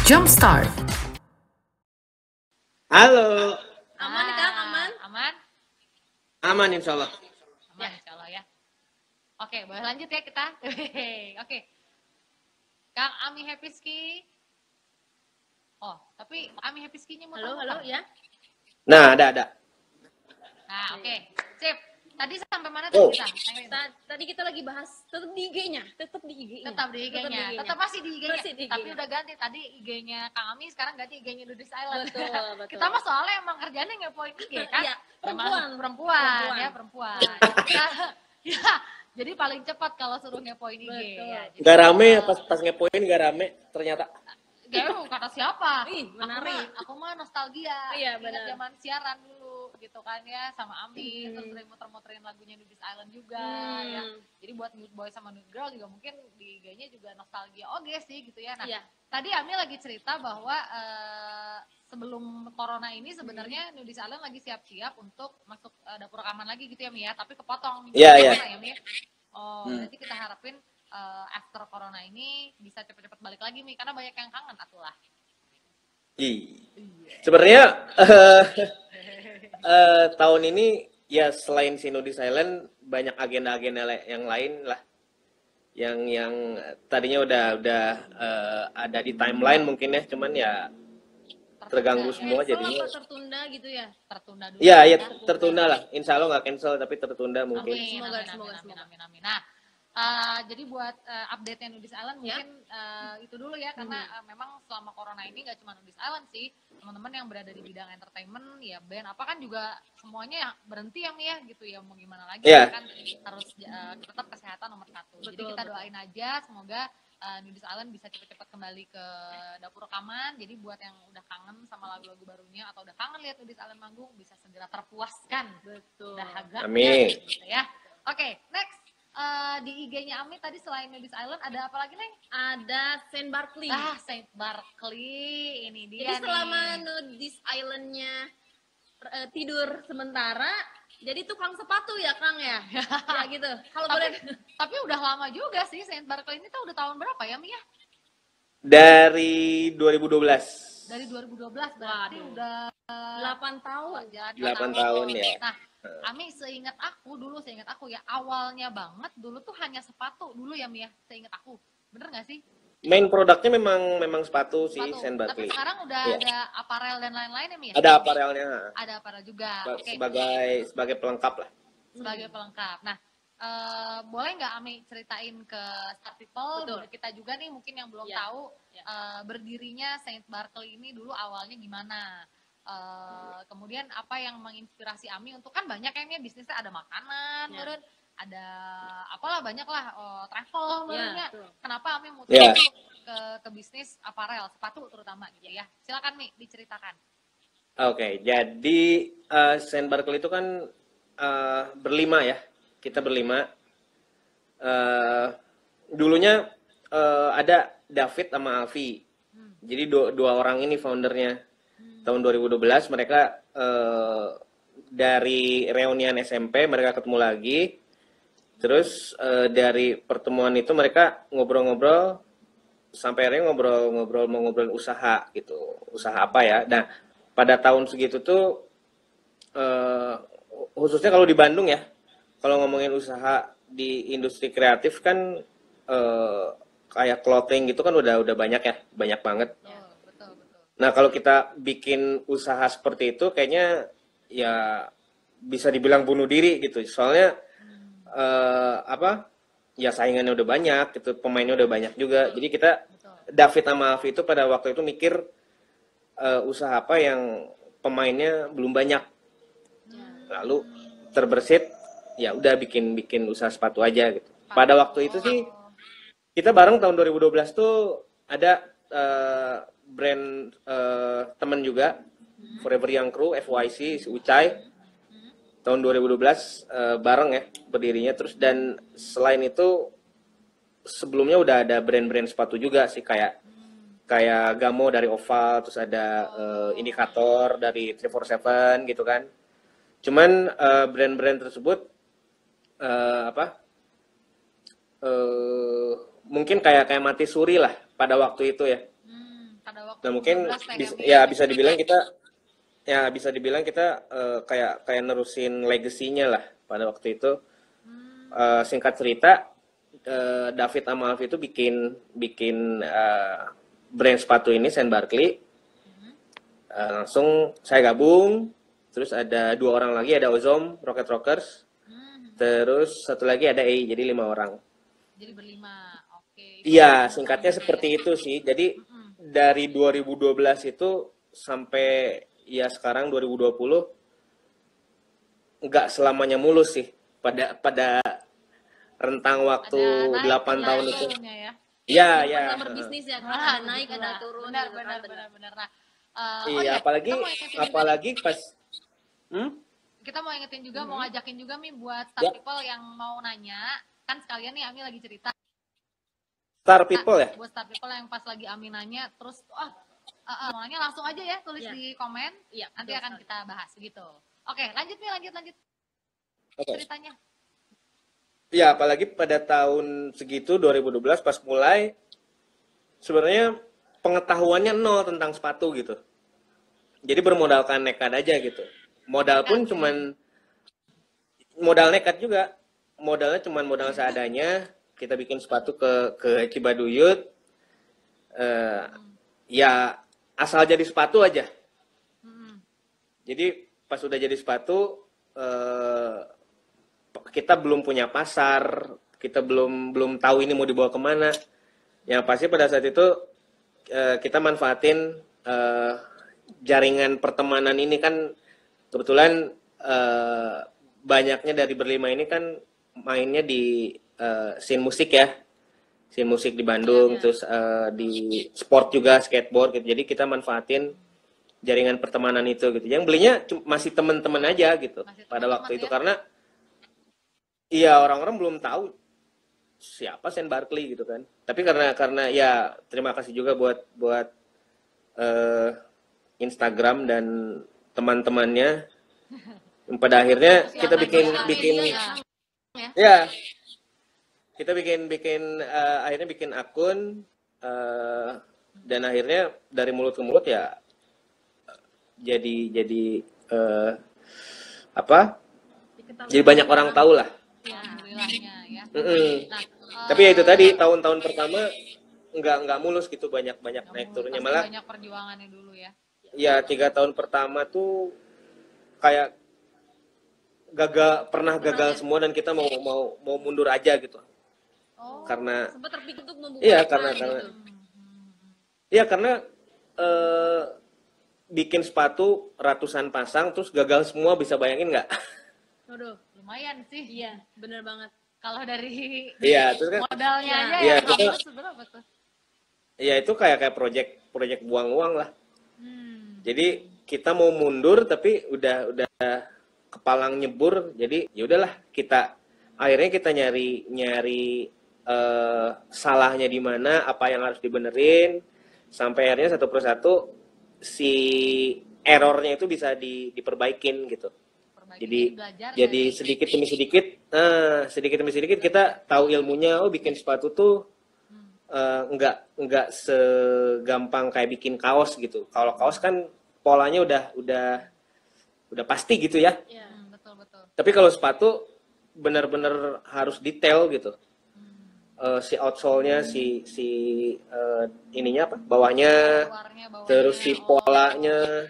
Jumpstart. Halo, Aman nih Kang, aman? Aman? aman insya Allah. Aman insya Allah ya. Oke, boleh lanjut ya kita. Oke. Kang Ami Happyski. Oh, tapi Ami Happyski-nya mau Halo, tahu halo apa? ya. Nah, ada. Nah, oke. Sip. Tadi sampai mana Oh. tadi kita? Tadi kita lagi bahas tetap di IG-nya, tetap di IG-nya. Tetap di IG-nya. Tetap masih di IG-nya. Masih di Tapi IG-nya. udah ganti. Tadi IG-nya Kang Ami, sekarang ganti IG-nya Nudist Island. Betul, betul. Kita mah soalnya emang kerjanya ngepoin IG kan? Iya, Emang perempuan. perempuan. Ya, jadi paling cepat kalau suruh ngepoin IG. Betul. Ya, jadi, Gak rame ya pas ngepoin gak rame ternyata. Gak kata siapa? Ih, menarik. Aku mah nostalgia. Iya, Ingat benar. zaman siaran dulu gitu kan ya sama Ami, terus sering muter-muterin lagunya Nudist Island juga ya. Jadi buat Nude Boy sama Nude Girl juga mungkin di IG-nya juga nostalgia oke sih gitu ya. Nah, Iya. tadi Ami lagi cerita bahwa sebelum corona ini sebenarnya Nudist Island lagi siap-siap untuk masuk dapur rekaman lagi gitu ya Mi ya, tapi kepotong. Iya, iya. Ya, Mi? Oh, berarti kita harapin after corona ini bisa cepet-cepet balik lagi Mi, karena banyak yang kangen atulah. Sebenarnya tahun ini ya selain si Nudist Island banyak agenda-agenda yang lain lah. Yang tadinya udah ada di timeline mungkin ya, cuman ya terganggu semua Cancel jadinya. apa tertunda gitu ya? Tertunda dulu. Iya, ya tertunda lah. Insya Allah nggak cancel tapi tertunda mungkin. Amin, Semoga, amin, semoga, amin, semoga. amin, amin. Nah, jadi buat update-nya Nudist Island mungkin itu dulu ya, karena memang selama corona ini nggak cuma Nudist Island sih, teman-teman yang berada di bidang entertainment ya band apa kan juga semuanya ya berhenti ya Mi ya gitu ya, mau gimana lagi Iya. kan harus tetap kesehatan nomor satu. Jadi Betul, kita betul. doain aja semoga Nudist Island bisa cepat-cepat kembali ke dapur rekaman. Jadi buat yang udah kangen sama lagu-lagu barunya atau udah kangen lihat Nudist Island manggung bisa segera terpuaskan Betul. dahaganya Amin. gitu ya. Oke, next. Di IG-nya Ami tadi selain Nudist Island ada apa lagi, Neng? Ada Saint Barkley. Saint Barkley, ini dia Jadi selama nih. Nudist Island-nya tidur sementara, jadi tukang sepatu ya Kang ya? Ya gitu. Kalau Tapi, boleh. tapi udah lama juga sih Saint Barkley ini tuh udah tahun berapa ya, Mi ya? Dari 2012. Dari 2012 berarti Waduh. udah 8 tahun. jadi 8 tahun ya. Nah, Ami seingat aku ya, awalnya banget dulu tuh hanya sepatu dulu ya, Mi ya, seingat aku. Bener gak sih? Main produknya memang sepatu sih Sepatu. Saint Barkley. Tapi sekarang udah Iya. ada aparel dan lain-lain ya, Mi ya? Ada aparelnya Ada aparel juga. Oke. sebagai pelengkap lah. Sebagai pelengkap. Nah, boleh nggak Ami ceritain ke Star People, Betul. kita juga nih mungkin yang belum Ya. tahu berdirinya Saint Barkley ini dulu awalnya gimana? Kemudian apa yang menginspirasi Ami untuk, kan banyak yang bisnisnya ada makanan, Ya. meren, ada apalah banyak lah travel, merennya. betul. Kenapa Ami mau Ya. ke bisnis aparel, sepatu terutama gitu ya? Silakan Mi, diceritakan. Oke, jadi Saint Barkley itu kan berlima ya. Kita berlima. Dulunya ada David sama Alfi. Jadi dua orang ini foundernya. Tahun 2012 mereka dari reunian SMP mereka ketemu lagi. Terus dari pertemuan itu mereka ngobrol-ngobrol sampai akhirnya ngobrol-ngobrol mau ngobrolin usaha gitu. Usaha apa ya? Nah, pada tahun segitu tuh khususnya kalau di Bandung ya, kalau ngomongin usaha di industri kreatif kan kayak clothing gitu kan udah banyak ya, banyak banget. Betul. Nah, kalau kita bikin usaha seperti itu kayaknya ya bisa dibilang bunuh diri gitu. Soalnya ya saingannya udah banyak gitu, pemainnya udah banyak juga. Jadi kita David sama Alfi itu pada waktu itu mikir usaha apa yang pemainnya belum banyak. Lalu terbersit ya udah bikin usaha sepatu aja gitu. Pada waktu itu sih kita bareng tahun 2012 tuh ada brand temen juga, Forever Young Crew, FYC, si Ucai. Tahun 2012 bareng ya berdirinya. Terus dan selain itu sebelumnya udah ada brand-brand sepatu juga sih, kayak Gamo dari Oval, terus ada Indikator dari 347 gitu kan. Cuman brand-brand tersebut mungkin kayak mati suri lah pada waktu itu ya. Pada waktu Nah mungkin 12 tag bisa, Ami. ya bisa dibilang kita kayak nerusin legasinya lah pada waktu itu. Singkat cerita, David sama Alfi itu bikin bikin brand sepatu ini Saint Barkley. Langsung saya gabung. Terus ada 2 orang lagi, ada Ozom Rocket Rockers. Terus satu lagi ada EI, jadi 5 orang. Jadi berlima. Oke. Iya, singkatnya seperti itu sih. Jadi dari 2012 itu sampai ya sekarang 2020 nggak selamanya mulus sih. Pada rentang waktu Ada naik 8 tahun itu. turunnya ya. Iya, Namanya iya. berbisnis ya, Kang. Ah, Ada naik, begitulah. ada turun. Benar, gitu benar, kan, benar, benar. Nah, Iya, kita mau ingetin juga, apalagi pas kita mau ingetin juga, mau ngajakin juga Mi buat Ya. star people yang mau nanya, kan sekalian nih Ami lagi cerita. Star People ya. Buat star people yang pas lagi Ami nanya, terus mau nanya langsung aja ya, tulis Iya. di komen. Iya, Nanti betul akan sekali. kita bahas gitu. Oke, lanjut Mi, lanjut Oke. ceritanya. Ya, apalagi pada tahun segitu 2012 pas mulai sebenarnya pengetahuannya nol tentang sepatu gitu. Jadi bermodalkan nekat aja gitu. Modal pun cuman modal nekat juga. Modalnya cuman modal seadanya. Kita bikin sepatu ke Cibaduyut. Ya asal jadi sepatu aja. Jadi pas udah jadi sepatu kita belum punya pasar, kita belum tahu ini mau dibawa kemana. Yang pasti pada saat itu kita manfaatin jaringan pertemanan ini kan kebetulan banyaknya dari berlima ini kan mainnya di scene musik ya, scene musik di Bandung, terus di sport juga skateboard gitu. Jadi kita manfaatin jaringan pertemanan itu gitu. Yang belinya masih teman-teman aja gitu Masih pada teman-teman waktu itu ya? karena iya orang-orang belum tahu siapa Saint Barkley gitu kan. Tapi karena ya terima kasih juga buat Instagram dan teman-temannya. Pada akhirnya kita bikin ya kita bikin akhirnya bikin akun dan akhirnya dari mulut ke mulut ya jadi jadi banyak orang tahu lah. Alhamdulillahnya ya. Nah, Tapi ya itu tadi tahun-tahun pertama nggak mulus gitu, banyak naik turunnya, pasti malah banyak perjuangannya dulu ya. ya 3 tahun pertama tuh kayak pernah gagal semua dan kita mau mundur aja gitu. Karena sempat terpikir untuk membuka iya apa karena gitu. iya karena bikin sepatu ratusan pasang terus gagal semua, bisa bayangin nggak? Waduh, Lumayan sih. iya, bener banget. Kalau dari Iya, terus kan modalnya aja Iya, ya itu kan- kamu berapa tuh? ya itu kayak project buang uang lah. Jadi kita mau mundur tapi udah kepalang nyebur, jadi ya udahlah akhirnya kita nyari salahnya di mana, apa yang harus dibenerin, sampai akhirnya satu persatu si errornya itu bisa diperbaikin gitu. Jadi sedikit demi sedikit kita tahu ilmunya. Oh, bikin sepatu tuh nggak segampang kayak bikin kaos gitu. Kalau kaos kan polanya udah pasti gitu ya. Betul. Tapi kalau sepatu benar-benar harus detail gitu. Si outsole-nya, si ininya apa? Bawahnya, terus si polanya.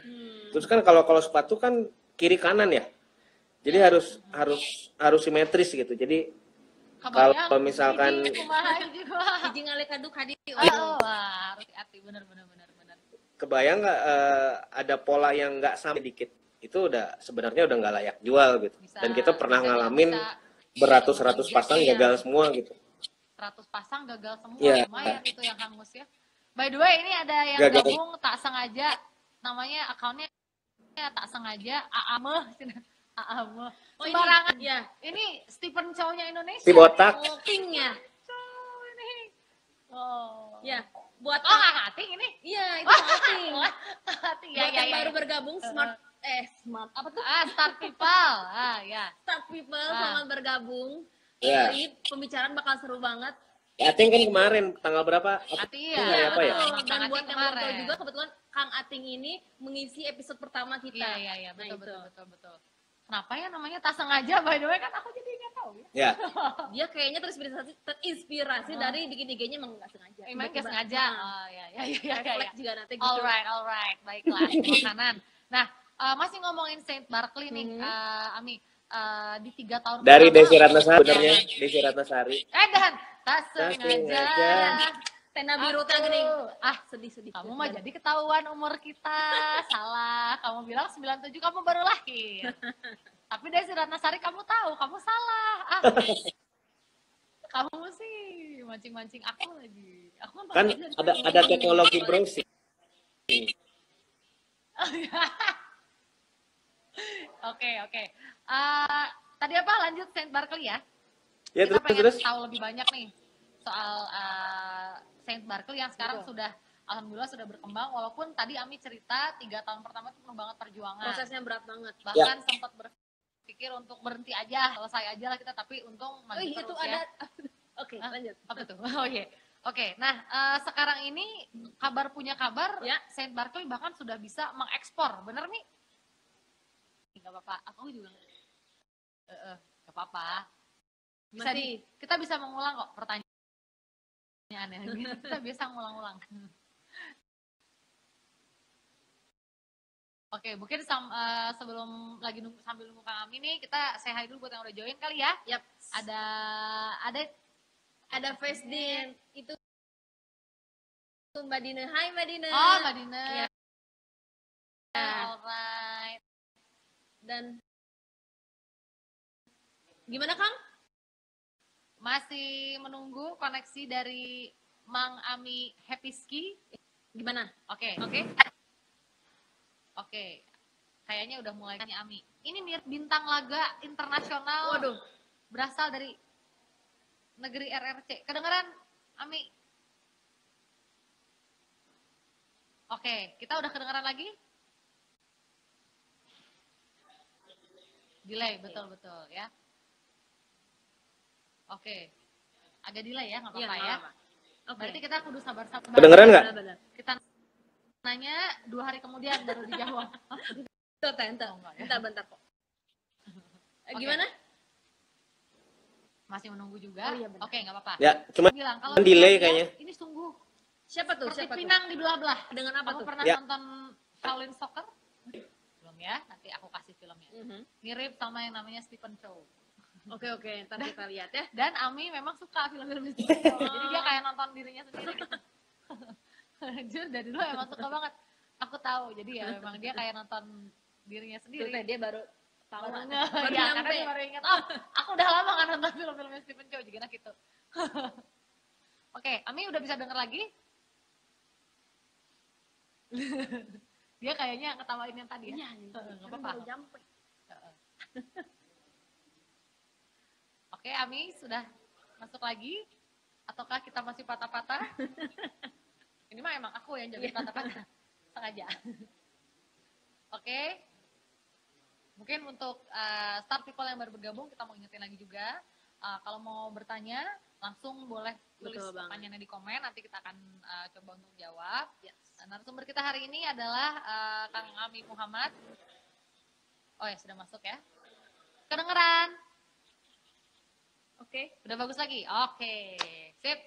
Terus kan kalau sepatu kan kiri kanan ya. Jadi harus simetris gitu. Jadi kalau misalkan Hiji ngalih kaduk hadi. wah, harus hati benar. kebayang nggak ada pola yang nggak sama dikit, itu sebenarnya udah nggak layak jual gitu. Dan kita pernah ngalamin beratus-ratus pasang gagal semua gitu. 100 pasang gagal semua, Iya. lumayan itu yang hangus ya. By the way, ini ada yang Gagal. gabung tak sengaja, namanya akunnya tak sengaja Aameh. Aameh. Sembarangan. Ya, Ini Stephen Chow-nya Indonesia. Si botak. pinknya. Chow ini. Oh. Ya, buat Oh, nggak ngating ini? iya itu pink. Ngating. Buat yang baru bergabung smart apa tuh? Start people. Ya. Start people, selamat bergabung. Iya. Jadi pembicaraan bakal seru banget. Ating kan kemarin tanggal berapa? Ating Hari Iya, apa ya? betul. Kang Dan Ating buat yang belum tahu kemarin. juga, kebetulan Kang Ating ini mengisi episode pertama kita. Iya, Nah, betul, itu. betul. Kenapa ya namanya tak sengaja, by the way, kan aku jadi nggak tahu ya. Ya, Dia kayaknya terinspirasi dari bikin IG-nya emang nggak sengaja. Emang nggak Tiba-tiba, sengaja. nah, Oh, ya. refleks juga nanti gitu. Alright, baiklah. Makanan. Nah, masih ngomongin Saint Barkley nih, Ami. Di 3 tahun dari pertama. Desi Ratnasari sebenarnya, Desi Ratnasari. Dan tak Tak sengaja. sengaja. Tenda biru teh Aku- geuning. Ah, Sedih. kamu mah jadi ketahuan umur kita. Salah. Kamu bilang 97 kamu baru lahir. Tapi Desi Ratnasari kamu tahu, kamu salah. Kamu sih mancing-mancing aku lagi. Aku Kan ada teknologi browsing. Oke. Tadi apa lanjut Saint Barkley ya? Ya Kita pengen terus tahu lebih banyak nih soal Saint Barkley yang sekarang Betul. sudah alhamdulillah sudah berkembang, walaupun tadi Ami cerita 3 tahun pertama itu penuh banget perjuangan. Prosesnya berat banget. Bahkan sempat berpikir untuk berhenti aja, selesai aja lah kita, tapi untung maju itu terus ada. ya. Oke, lanjut. Apa tuh? Oke. Nah, sekarang ini punya kabar Ya. Saint Barkley bahkan sudah bisa mengekspor, bener nih? Gak apa-apa, aku juga gak apa-apa. Kita bisa mengulang kok pertanyaannya. Kita bisa ngulang-ulang. Oke, mungkin sebelum sambil nunggu Kang Ami nih, kita say hi dulu buat yang udah join kali ya. Yap. Ada Face Din. Itu Mbak Dina. Hai Mbak Dina. Oh, Mbak Dina. Ya. Alright. Dan gimana Kang? Masih menunggu koneksi dari Mang Ami Happyski. Gimana? Oke. Kayaknya udah mulai nih Ami. Ini nih bintang laga internasional. Waduh. Berasal dari negeri RRC. Kedengeran Ami? Oke, kita udah kedengeran lagi? Delay, betul ya. Oke. Agak delay ya, nggak apa-apa ya. Oke. Berarti kita kudu sabar-sabar. Kedengeran nggak? Benar. Kita nanya 2 hari kemudian baru dijawab. Bentar kok. Oke. Gimana? Masih menunggu juga. Oh, iya, benar. Oke, nggak apa-apa. Ya, cuma Bilang kalau delay dia, kayaknya. Ini sungguh Siapa tuh? seperti pinang di belah-belah. Dengan apa Kamu tuh? pernah Ya. nonton Shaolin Soccer? Belum ya? Nanti aku kasih filmnya. Mirip sama yang namanya Stephen Chow. Oke, ntar kita lihat ya. Dan Ami memang suka film-film Stephen Chow. Jadi dia kayak nonton dirinya sendiri gitu. Jujur dari dulu emang suka banget. Aku tahu. Jadi ya memang dia kayak nonton dirinya sendiri. Ceritanya dia baru tahu. Baru ya, karena dia baru ingat, aku udah lama gak nonton film-filmnya Stephen Chow, juga gitu. Oke, Ami udah bisa denger lagi? Dia kayaknya ketawain yang tadi ya? Iya, Gak apa-apa. baru nyampe. Oke, Ami sudah masuk lagi? Ataukah kita masih patah-patah? Ini mah emang aku yang jadi patah-patah. Sengaja. Oke. Mungkin untuk start people yang baru bergabung, kita mau ingetin lagi juga. Kalau mau bertanya, langsung boleh tulis pertanyaannya di komen. Nanti kita akan coba untuk jawab. Yes. Narasumber kita hari ini adalah Kang Ami Muhammad. Oh ya, sudah masuk ya. Kedengeran? Oke. Udah bagus lagi? Oke. Sip.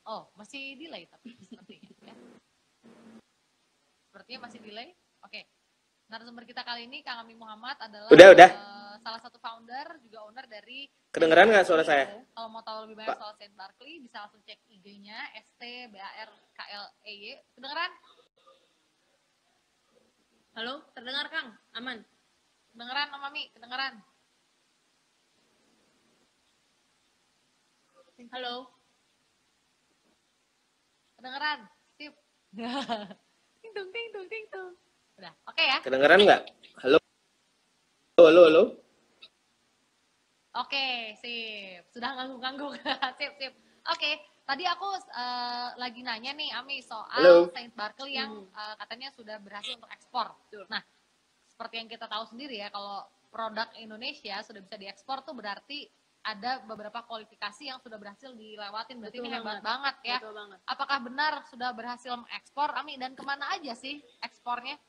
Oh, masih delay tapi sepertinya ya. Sepertinya masih delay. Oke. Narasumber kita kali ini Kang Ami Muhammad adalah Udah. Salah satu founder juga owner dari. Kedengeran nggak suara saya? Kalau mau tahu lebih banyak soal Saint Barkley bisa langsung cek IG-nya STBARKLEY. Kedengeran? Halo, terdengar Kang? Aman? Kedengeran Om Ami? Kedengeran? Halo. Kedengeran? Sip. Ting tung. Udah, oke ya? Kedengeran nggak? Halo. Oke, sip. Sudah ngangguk-ngangguk. Sip. Oke, tadi aku lagi nanya nih, Ami, soal Halo. Saint Barkley yang katanya sudah berhasil untuk ekspor. Nah, seperti yang kita tahu sendiri ya, kalau produk Indonesia sudah bisa diekspor tuh berarti ada beberapa kualifikasi yang sudah berhasil dilewatin. Berarti Betul ini hebat banget. banget ya. Betul banget. Apakah benar sudah berhasil mengekspor, Ami? Dan kemana aja sih ekspornya?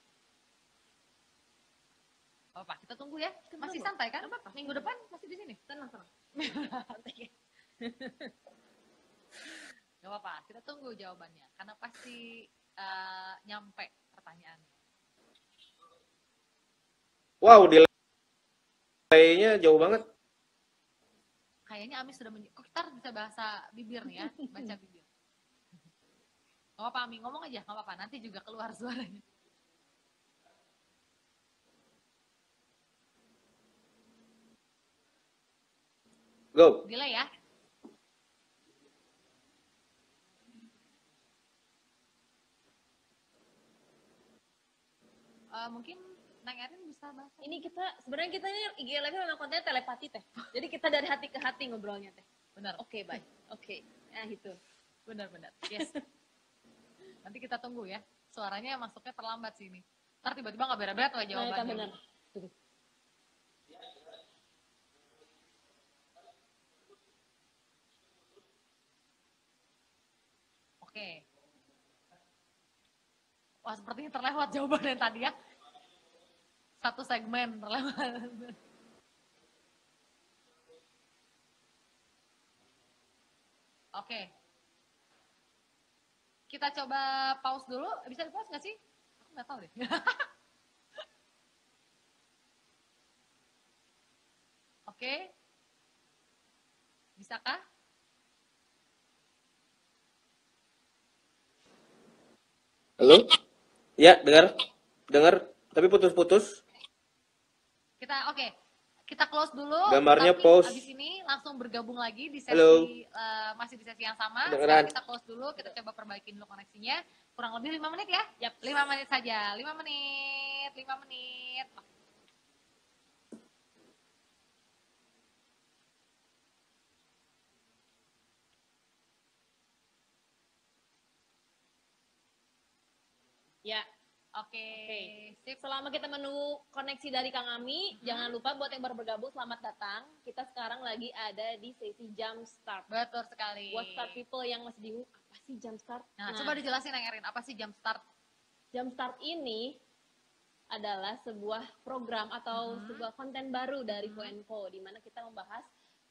Apa, kita tunggu ya. Masih santai kan? Minggu depan masih di sini. Tenang. Santai. Gak apa-apa, kita tunggu jawabannya. Karena pasti nyampe pertanyaannya. Wow, delaynya jauh banget. Kayaknya Ami sudah kok kita bisa bahasa bibir nih ya, baca bibir. Gak apa-apa Ami, ngomong aja, gak apa-apa, nanti juga keluar suaranya. Go. Delay ya. Mungkin Neng Erin bisa bahasa. Ini sebenarnya kita ini IG Live memang kontennya telepati teh. Jadi kita dari hati ke hati ngobrolnya teh. Benar. Oke, baik. Oke. Nah, itu. Benar-benar. Yes. Nanti kita tunggu ya. Suaranya masuknya terlambat sih ini. Ntar tiba-tiba nggak beres-beres nggak jawabannya. Nah, benar. Oke. Wah, sepertinya terlewat jawaban yang tadi ya. Satu segmen terlewat. Oke. Kita coba pause dulu. Bisa di-pause nggak sih? Aku nggak tahu deh. Oke. Bisakah? Halo? Ya, dengar, tapi putus-putus. Kita close dulu. Gambarnya tapi pause. Abis ini langsung bergabung lagi di sesi Halo. Masih di sesi yang sama. Kedengeran. Sekarang kita close dulu, kita coba perbaikin dulu koneksinya. Kurang lebih 5 menit ya? Yap, 5 menit saja. 5 menit. Ya. Oke. Sip. Selama kita menunggu koneksi dari Kang Ami, jangan lupa buat yang baru bergabung, selamat datang. Kita sekarang lagi ada di sesi Jump Start. Betul sekali. Buat start people yang masih bingung, apa sih Jump Start? Nah, coba dijelasin Neng Erin, apa sih Jump Start? Jump Start ini adalah sebuah program atau sebuah konten baru dari Foenco, di mana kita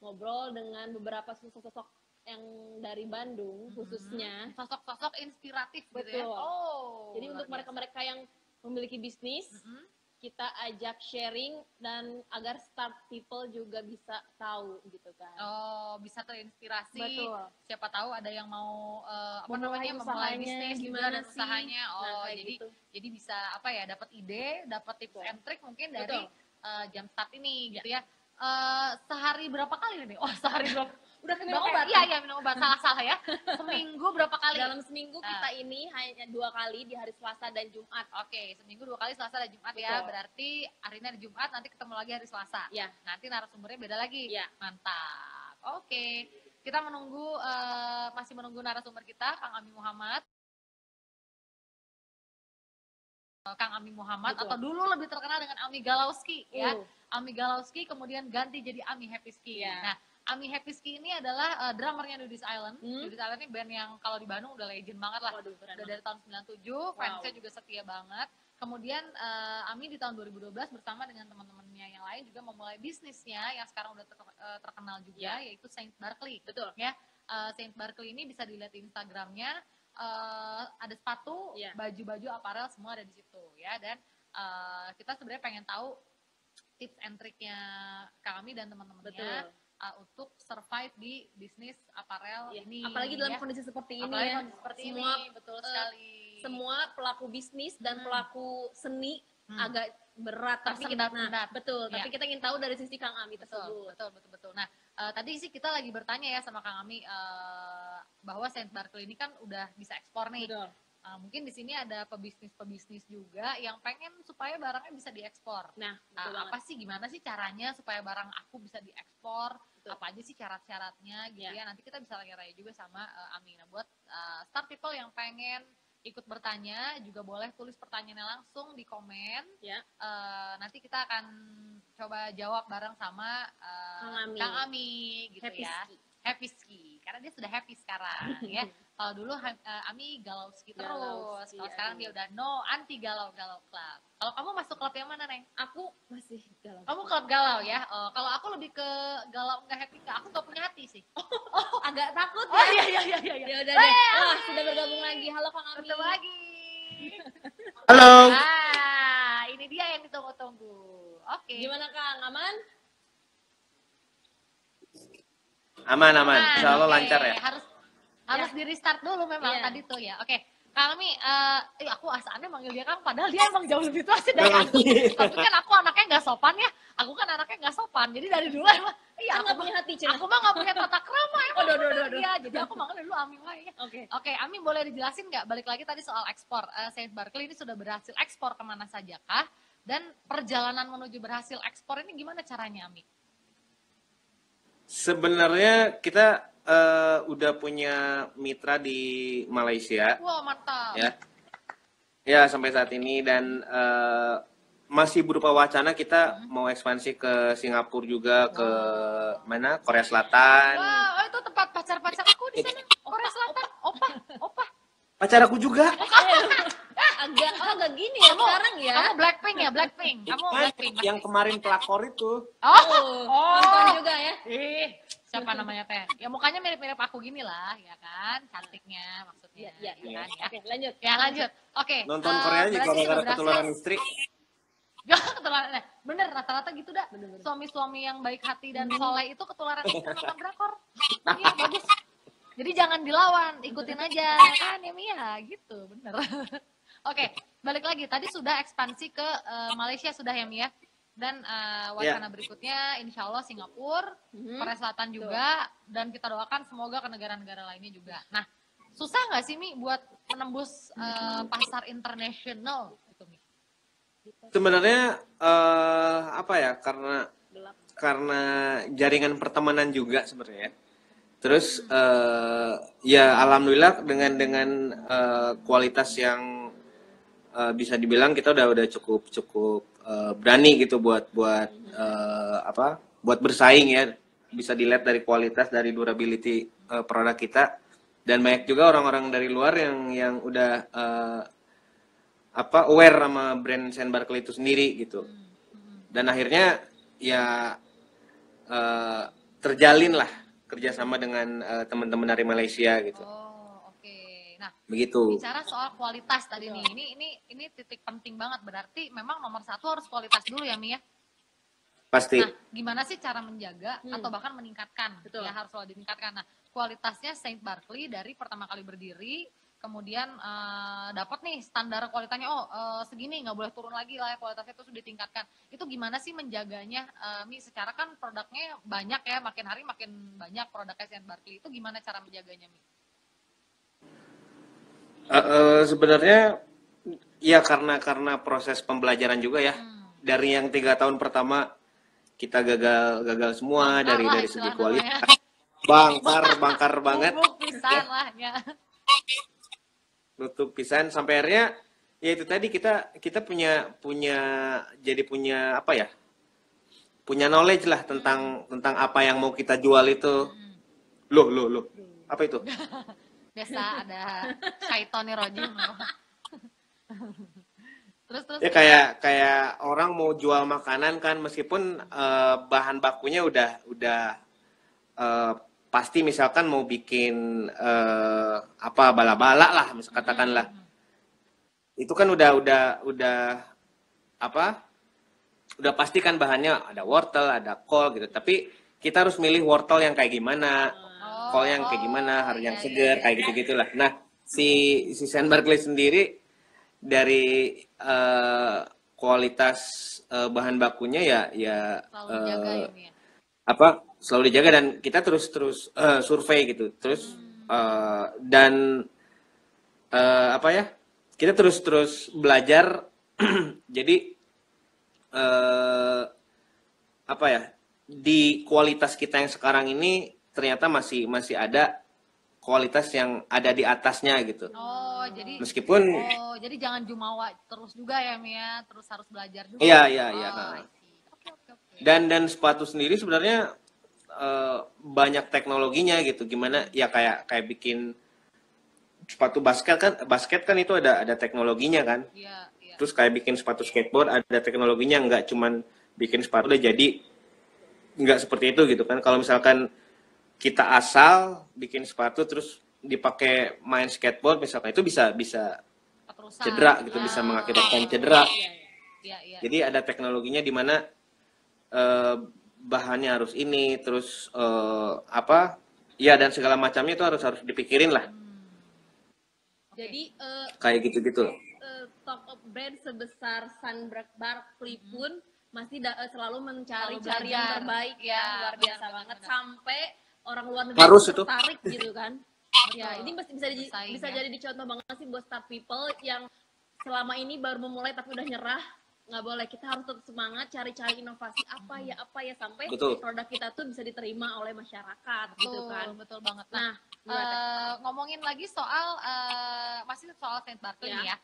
ngobrol dengan beberapa sosok-sosok yang dari Bandung khususnya. Sosok-sosok inspiratif gitu ya. Betul. Oh. Jadi untuk mereka-mereka yang memiliki bisnis, kita ajak sharing dan agar start people juga bisa tahu gitu kan. Oh, bisa terinspirasi. Betul. Siapa tahu ada yang mau Memulai memulai bisnis juga dan sih? usahanya. Oh, Nah, kayak gitu. jadi bisa dapat ide, dapat tips and trick mungkin dari Betul. Jump Start ini gitu ya. Sehari berapa kali nih? Oh, sehari berapa? Udah minum obat? Iya, minum obat. Salah ya. Seminggu berapa kali? Dalam seminggu kita ini hanya 2 kali di hari Selasa dan Jumat. Oke, seminggu 2 kali Selasa dan Jumat. Betul. Ya. Berarti hari ini hari Jumat, nanti ketemu lagi hari Selasa. Ya. Nanti narasumbernya beda lagi. Ya. Mantap. Oke. Kita masih menunggu narasumber kita, Kang Ami Muhammad. Betul. Atau dulu lebih terkenal dengan Ami Galauski ya. Ami Galauski kemudian ganti jadi Ami Happyski. Ya. Nah, Ami Happyski ini adalah drummernya Nudist Island. Nudist Island ini band yang kalau di Bandung udah legend banget lah. Waduh, keren Udah dari tahun 97, fansnya juga setia banget. Kemudian Ami di tahun 2012 bersama dengan teman-temannya yang lain juga memulai bisnisnya yang sekarang udah terkenal juga, yaitu Saint Barkley. Betul. Ya, Saint Barkley ini bisa dilihat di Instagramnya. Ada sepatu, baju-baju, aparel semua ada di situ ya. Dan kita sebenarnya pengen tahu tips and triknya kami dan teman-temannya untuk survive di bisnis aparel ini. Apalagi dalam kondisi seperti ini apalagi ya. Kondisi seperti semua ini, betul sekali. Semua pelaku bisnis dan pelaku seni agak berat, tapi tersendat. betul. Tapi kita ingin tahu dari sisi Kang Ami tersebut. Betul. Nah, tadi sih kita lagi bertanya ya sama Kang Ami bahwa Saint Barkley ini kan udah bisa ekspor nih. Betul. Mungkin di sini ada pebisnis juga yang pengen supaya barangnya bisa diekspor. Nah, apa sih, gimana sih caranya supaya barang aku bisa diekspor? Betul. Apa aja sih syarat-syaratnya gitu ya. Nanti kita bisa tanya juga sama Ami. Nah, buat start people yang pengen ikut bertanya juga boleh tulis pertanyaannya langsung di komen. Ya. Nanti kita akan coba jawab bareng sama Kang Ami gitu Happy ya. ski. Happy ski karena dia sudah happy sekarang ya. Kalau dulu Ami galau ski Galau terus. ski, Kalau sekarang dia udah no, anti galau-galau club. Kalau kamu masuk klub yang mana, Neng? Aku masih galau. Kamu klub galau ya? Oh, kalau aku lebih ke galau nggak happy nggak. Aku nggak punya hati sih. Agak takut Oh ya. iya. Ya udah deh. Wah, sudah bergabung lagi. Halo Kang Ami. Ketemu lagi. Halo. Ini dia yang ditunggu-tunggu. Oke. Gimana Kang? Aman? Aman. Insya Allah Oke. lancar ya. Harus di restart dulu memang Iya. tadi tuh ya. Oke. Kang Ami, aku asaannya manggil dia Kang, padahal dia emang jauh lebih tua sih dari aku. Tapi kan aku anaknya nggak sopan ya. Aku kan anaknya nggak sopan, jadi dari dulu emang, iya Kan nggak punya hati Cina. aku mah nggak punya tata krama emang. Aduh. Iya, jadi aku manggil dulu Ami wae. Oke. Oke, Ami boleh dijelasin nggak? Balik lagi tadi soal ekspor. Saint Barkley ini sudah berhasil ekspor kemana saja kah? Dan perjalanan menuju berhasil ekspor ini gimana caranya, Ami? Sebenarnya kita udah punya mitra di Malaysia Wah, mantap. ya sampai saat ini, dan masih berupa wacana kita mau ekspansi ke Singapura juga, ke mana, Korea Selatan. Wah, itu tempat pacar-pacar aku di sana. Korea Selatan. Opa. Pacar aku juga. Agak gini ya sekarang ya. Kamu Blackpink ya, Blackpink. Kamu Kan Blackpink. yang kemarin pelakor itu. Nonton juga ya. Siapa namanya teh? Ya mukanya mirip-mirip aku gini lah, ya kan? Cantiknya maksudnya. Iya. Kan, ya. Oke, lanjut. Ya lanjut. Oke. Nonton Korea aja berarti gara-gara sudah ketularan berhasil. istri. Ya, ketularan. Bener, rata-rata gitu dah. Suami-suami yang baik hati dan soleh itu ketularan itu nonton drakor. Iya, bagus. Jadi jangan dilawan, ikutin aja, ya kan ya Mia, gitu, bener. Oke, balik lagi. Tadi sudah ekspansi ke Malaysia sudah ya Mia. Dan wacana berikutnya insya Allah Singapura, Korea Selatan juga, dan kita doakan semoga ke negara-negara lainnya juga. Nah, susah nggak sih Mi buat menembus pasar internasional gitu Mi? Sebenarnya apa ya, karena jaringan pertemanan juga sebenarnya. Terus ya alhamdulillah dengan kualitas yang bisa dibilang kita udah cukup berani gitu buat bersaing ya. Bisa dilihat dari kualitas, dari durability produk kita, dan banyak juga orang-orang dari luar yang udah aware sama brand Saint Barkley itu sendiri gitu. Dan akhirnya ya terjalin lah kerjasama dengan teman-teman dari Malaysia gitu. Oh, oke. Nah, Begitu. bicara soal kualitas tadi nih, ini titik penting banget, berarti memang nomor satu harus kualitas dulu ya Mi ya. Pasti. Nah, gimana sih cara menjaga atau bahkan meningkatkan? Betul. Ya harus selalu ditingkatkan. Nah, kualitasnya Saint Barkley dari pertama kali berdiri, kemudian dapat nih standar kualitasnya, segini nggak boleh turun lagi lah, kualitasnya itu sudah ditingkatkan. Itu gimana sih menjaganya, Mi? Secara kan produknya banyak ya, makin hari makin banyak produknya Saint Barkley, itu gimana cara menjaganya, Mi? Sebenarnya ya karena proses pembelajaran juga ya. Dari yang 3 tahun pertama kita gagal semua dari segi kualitas. Bangkar banget. Bubuk pisan lah ya. Nutup pisan sampai akhirnya ya itu tadi kita punya apa ya? Punya knowledge lah tentang apa yang mau kita jual itu. Loh. Apa itu? Biasa ada syaitonir rojim. Terus Ya kayak orang mau jual makanan kan, meskipun bahan bakunya udah pasti, misalkan mau bikin bala-bala lah katakanlah. Itu kan udah pasti kan bahannya ada wortel, ada kol gitu. Tapi kita harus milih wortel yang kayak gimana, kol yang kayak gimana, harus yang segar, kayak gitu-gitulah. Nah, si Saint Barkley sendiri dari kualitas bahan bakunya ya selalu dijaga ya, Mi ya? selalu dijaga, dan kita terus survei gitu, terus dan kita terus belajar. Jadi di kualitas kita yang sekarang ini ternyata masih ada kualitas yang ada di atasnya gitu. Oh, jadi Meskipun jadi jangan jumawa terus juga ya Mia, terus harus belajar juga. Iya. I see. Oke. Dan sepatu sendiri sebenarnya banyak teknologinya gitu. Gimana ya kayak bikin sepatu basket kan itu ada teknologinya kan. Iya, iya. Terus kayak bikin sepatu skateboard ada teknologinya, nggak cuman bikin sepatu udah jadi, nggak seperti itu gitu kan. Kalau misalkan kita asal bikin sepatu terus dipakai main skateboard misalkan, itu bisa Keterusan. cedera gitu, bisa mengakibatkan cedera. Iya, iya. Jadi ada teknologinya di mana eh, bahannya harus ini, terus apa ya, dan segala macamnya itu harus dipikirin lah, Jadi kayak gitu-gitu loh. top brand sebesar Barkley pun masih selalu mencari Selalu yang belajar. terbaik Ya, ya, luar biasa benar, banget benar. sampai orang luar negeri Harus itu. tertarik gitu kan. Ya, ini bisa Bersaing, bisa ya. jadi dicontoh banget sih buat start people yang selama ini baru memulai tapi udah nyerah. Nggak boleh, kita harus tetap semangat cari-cari inovasi apa ya sampai Betul. produk kita tuh bisa diterima oleh masyarakat gitu kan. Betul banget. Nah, Ngomongin lagi soal masih soal Saint Barkley Ya. nih ya.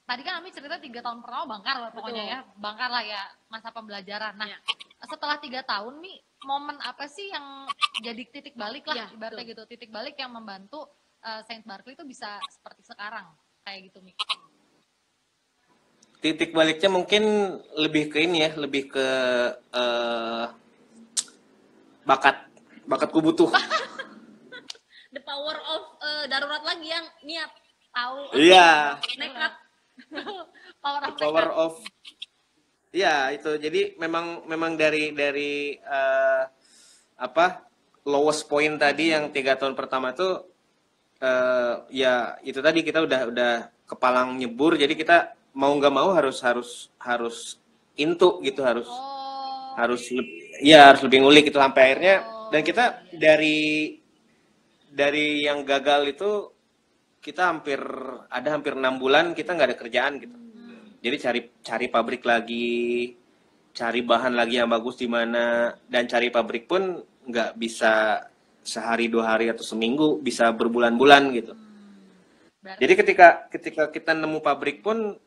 Tadi kan Ami cerita 3 tahun pertama bangkar lah pokoknya Betul. ya, bangkar lah ya masa pembelajaran. Nah, Ya. setelah 3 tahun nih, momen apa sih yang jadi titik balik lah, Ya, ibaratnya betul. gitu, titik balik yang membantu Saint Barkley itu bisa seperti sekarang kayak gitu Mi. Titik baliknya mungkin lebih ke ini ya, lebih ke bakatku butuh. The power of darurat lagi yang niat tahu Iya. nekat. Power of Power of ya itu. Jadi memang dari apa, lowest point tadi yang 3 tahun pertama tuh ya itu tadi, kita udah kepalang nyebur, jadi kita mau nggak mau harus into gitu, harus lebih ngulik itu sampai akhirnya. Dan kita dari yang gagal itu, kita hampir 6 bulan kita nggak ada kerjaan gitu. Jadi cari pabrik lagi, cari bahan lagi yang bagus di mana, dan cari pabrik pun nggak bisa sehari 2 hari atau seminggu, bisa berbulan-bulan gitu. Berarti Jadi ketika kita nemu pabrik pun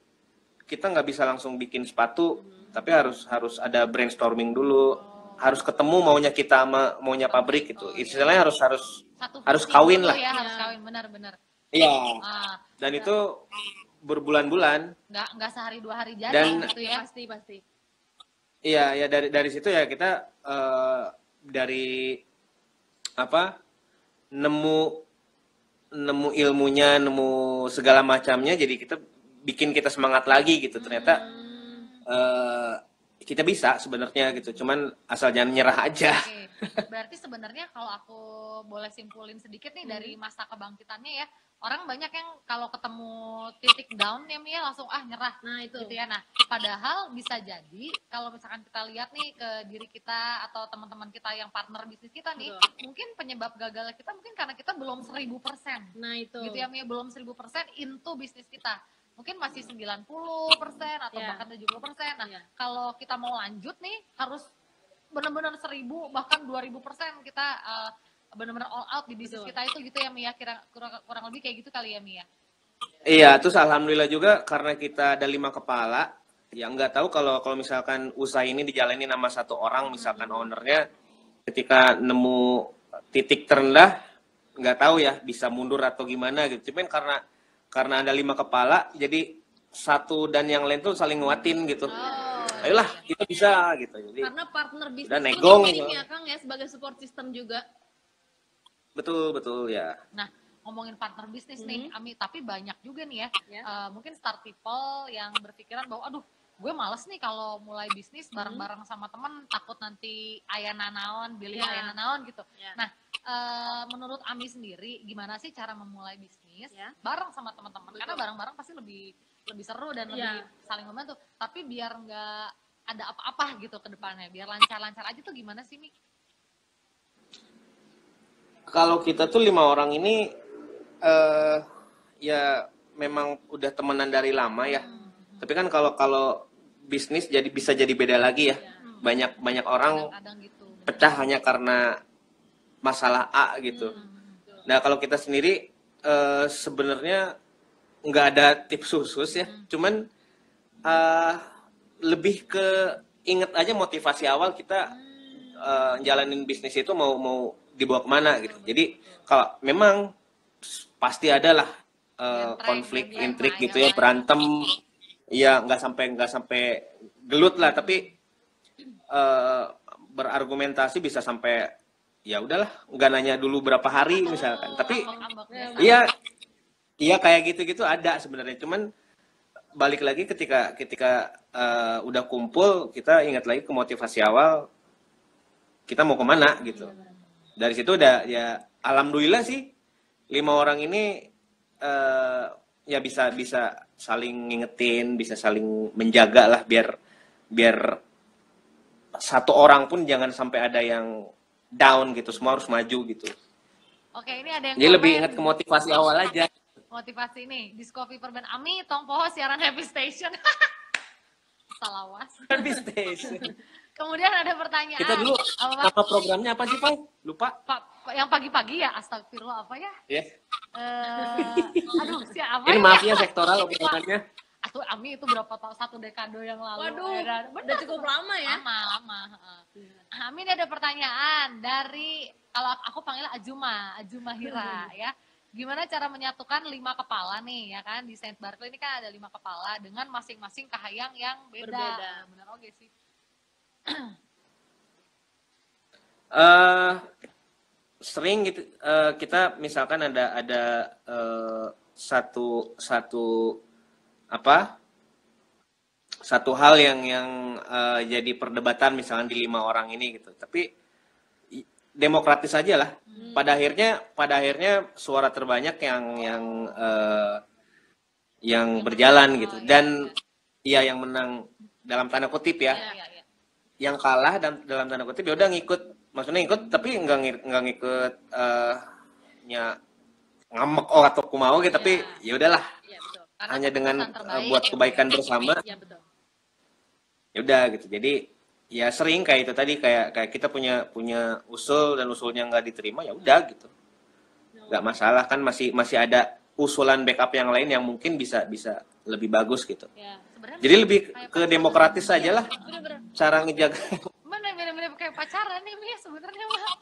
kita nggak bisa langsung bikin sepatu, tapi harus ada brainstorming dulu, harus ketemu maunya kita sama maunya pabrik gitu. Istilahnya harus satu harus visi kawin dulu lah. ya, harus kawin benar-benar. Iya. Ah, Dan itu berbulan-bulan. nggak sehari 2 hari jadi Dan- gitu ya. Pasti. Iya, ya dari situ ya kita dari apa, nemu ilmunya, nemu segala macamnya, jadi bikin kita semangat lagi gitu. Ternyata kita bisa sebenarnya gitu, cuman asal jangan nyerah aja. Oke. Berarti sebenarnya kalau aku boleh simpulin sedikit nih dari masa kebangkitannya ya, orang banyak yang kalau ketemu titik down ya Mia langsung nyerah. Nah, itu. Gitu ya. Nah, padahal bisa jadi kalau misalkan kita lihat nih ke diri kita atau teman-teman kita yang partner bisnis kita nih, Betul. mungkin penyebab gagalnya kita mungkin karena kita belum 1000%. Nah, itu. Gitu ya Mia, belum 1000% into bisnis kita. Mungkin masih 90% atau Ya. bahkan 70%. Nah, Ya. kalau kita mau lanjut nih harus benar-benar 1000 bahkan 2000% kita benar-benar all out di bisnis Betul. kita itu gitu ya Mia, kurang lebih kayak gitu kali ya Mia. Iya, terus alhamdulillah juga karena kita ada 5 kepala, ya nggak tahu kalau misalkan usaha ini dijalani sama satu orang, misalkan ownernya, ketika nemu titik terendah, nggak tahu ya bisa mundur atau gimana gitu. Cuman karena ada 5 kepala, jadi satu dan yang lain tuh saling nguatin gitu. Ayolah, kita bisa gitu. Jadi Karena partner bisnis udah itu negong penting gitu. ya Kang ya, sebagai support system juga. betul ya. Nah, ngomongin partner bisnis nih, Ami, tapi banyak juga nih ya, Ya. mungkin start people yang berpikiran bahwa aduh, gue males nih kalau mulai bisnis bareng-bareng sama temen, takut nanti aya nanaon, beli Ya. aya nanaon gitu. Ya. Nah, menurut Ami sendiri, gimana sih cara memulai bisnis Ya. bareng sama teman-teman? Betul. Karena bareng-bareng pasti lebih seru dan lebih saling membantu. Tapi biar nggak ada apa-apa gitu ke depannya, biar lancar-lancar aja tuh gimana sih, Mi? Kalau kita tuh 5 orang ini ya memang udah temenan dari lama ya. Tapi kan kalau bisnis bisa jadi beda lagi ya. Banyak orang Kadang-kadang gitu. pecah hanya karena masalah A gitu. Nah, kalau kita sendiri sebenarnya nggak ada tips khusus ya. Cuman lebih ke inget aja motivasi awal kita jalanin bisnis itu mau dibawa kemana gitu. Jadi kalau memang pasti ada lah konflik, intrik gitu ya, berantem, ya nggak sampai gelut lah, tapi berargumentasi bisa sampai ya udahlah, nggak nanya dulu berapa hari misalkan. Tapi iya kayak gitu-gitu ada sebenarnya. Cuman balik lagi ketika udah kumpul, kita ingat lagi ke motivasi awal, kita mau kemana gitu. Dari situ udah ya alhamdulillah sih 5 orang ini ya bisa saling ngingetin, bisa saling menjaga lah, biar satu orang pun jangan sampai ada yang down gitu, semua harus maju gitu. Oke, ini ada yang Jadi lebih komen. ingat ke motivasi awal aja. Motivasi ini, Discovery Perben Ami, tong poho siaran Happy Station. Salawas. Happy Station. Kemudian ada pertanyaan. Kita dulu Apa, Pak? nama programnya apa sih, Pak? Lupa. Pak, yang pagi-pagi ya, astagfirullah apa ya? Ya. Aduh, siapa Ini ya? maaf ya sektoral obrolannya. Atuh, Ami itu berapa tahun, 1 dekade yang lalu. Waduh, Bener. udah cukup lama ya. Lama. Ami ini ada pertanyaan dari, kalau aku panggil Ajuma Hira ya. Gimana cara menyatukan 5 kepala nih ya kan, di Saint Barkley ini kan ada 5 kepala dengan masing-masing kahayang yang beda. Berbeda. Benar oke sih. Sering gitu kita misalkan ada satu hal yang jadi perdebatan misalkan di 5 orang ini gitu, tapi demokratis aja lah. Pada akhirnya suara terbanyak yang berjalan gitu, dan yang menang dalam tanda kutip ya. Iya. Yang kalah dalam tanda kutip ya udah ngikut, maksudnya ngikut tapi nggak ngikut ngamek atau kumau gitu, tapi ya udahlah, Iya, betul. hanya dengan terbaik, buat kebaikan bersama. Iya, betul. Ya udah gitu. Jadi ya sering kayak itu tadi, kayak kita punya usul dan usulnya nggak diterima, ya udah gitu, nggak masalah kan, masih ada usulan backup yang lain yang mungkin bisa lebih bagus gitu. Ya. Sebenarnya Jadi lebih kayak ke demokratis saja lah Bener-bener. cara ngejaga. bener-bener kayak pacaran nih Mi sebenarnya mah.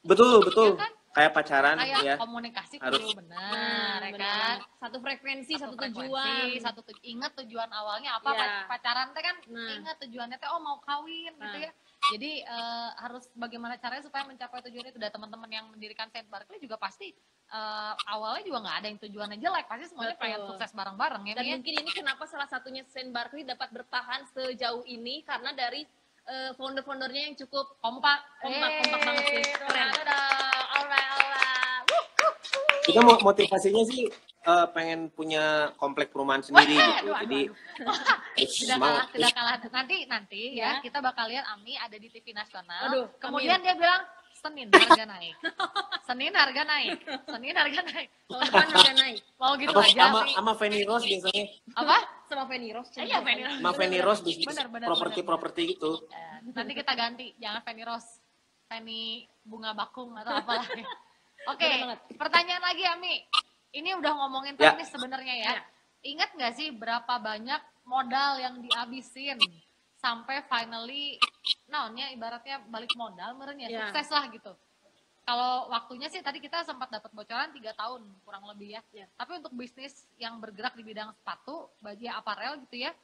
betul Ya kan? kayak pacaran Kayak ya. komunikasi Harus. kudu benar, ya kan? Satu frekuensi, satu frekuensi, tujuan. ingat tujuan awalnya apa. Iya. Pacaran teh kan Nah. ingat tujuannya teh mau kawin gitu Nah. ya. Jadi harus bagaimana caranya supaya mencapai tujuan itu. Dan teman-teman yang mendirikan Saint Barkley juga pasti awalnya juga nggak ada yang tujuannya jelek, pasti semuanya Betul. pengen sukses bareng-bareng ya. Dan Mi, ya? mungkin ini kenapa salah satunya Saint Barkley dapat bertahan sejauh ini, karena dari founder-foundernya yang cukup kompak banget sih. Keren. Alright. Kita motivasinya sih pengen punya komplek perumahan sendiri gitu. Jadi Tidak kalah. Nanti ya Ya. kita bakal lihat Ami ada di TV nasional. Aduh, Kemudian dia bilang Senin harga naik. Senin harga naik. Tahun depan harga naik. Mau gitu apa aja. Mi. sama Fanny Rose biasanya, Apa? Sama Fanny Rose. Iya, Fanny Rose. sama Fanny Rose bisnis Benar. properti gitu. Nanti kita ganti, jangan Fanny Rose. Fanny bunga bakung atau apalah. Oke, Benar banget. pertanyaan lagi Ami. Ini udah ngomongin Ya. teknis sebenarnya ya. Ya. Ingat nggak sih berapa banyak modal yang dihabisin sampai finally naonnya ibaratnya balik modal meren ya, Ya. sukses lah gitu. Kalau waktunya sih tadi kita sempat dapat bocoran 3 tahun kurang lebih ya. Ya. Tapi untuk bisnis yang bergerak di bidang sepatu, baju aparel gitu ya,